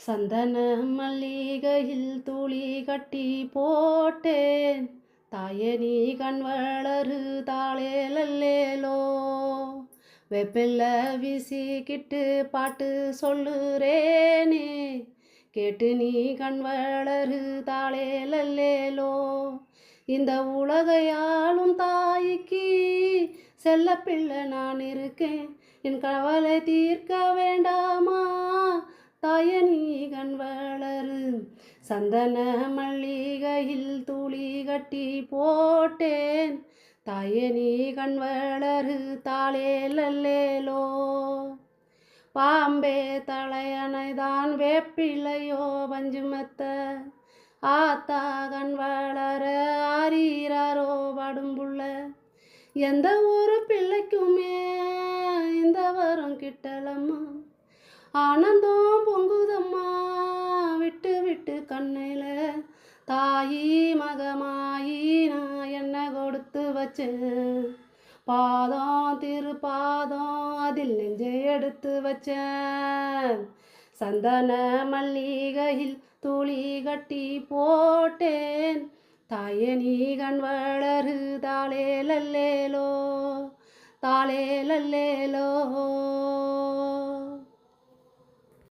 சந்தன மல்லிகையில் துளி கட்டி போட்டேன். தாயே நீ கண் வளரு தாளேலல்லேலோ. வெப்பில்ல வீசிக்கிட்டு பாட்டு சொல்லுறேனே, கேட்டு நீ கண் வளரு தாளேலல்லேலோ. இந்த உலகையாளும் தாய்க்கு செல்ல பிள்ளை நான் இருக்கேன். என் கவலை தீர்க்க வேண்டாமா தாயே நீ கண் வளரு. சந்தன மல்லிகையில் துளி கட்டி போட்டேன். தாயே நீ கண் வளரு தாளேலல்லேலோ. பாம்பே தலையணைதான் வேப்பிலையோ பஞ்சுமெத்த, ஆத்தா கண் வளர ஆரீராரோ படும்புள்ள. எந்த ஒரு பிள்ளைக்குமே இந்த வரம் கிட்டலம்மா, ஆனந்தம் பொங்குதம்மா விட்டு விட்டு கண்ணில். தாயி மகமாயி நான் என்ன கொடுத்து வச்சேன், பாதம் திருப்பாதம் அதில் நெஞ்சை எடுத்து வச்சேன். சந்தன மல்லிகையில் துளி கட்டி போட்டேன். தாயே நீ கண் வளரு தாளேலல்லேலோ, தாளேலல்லேலோ.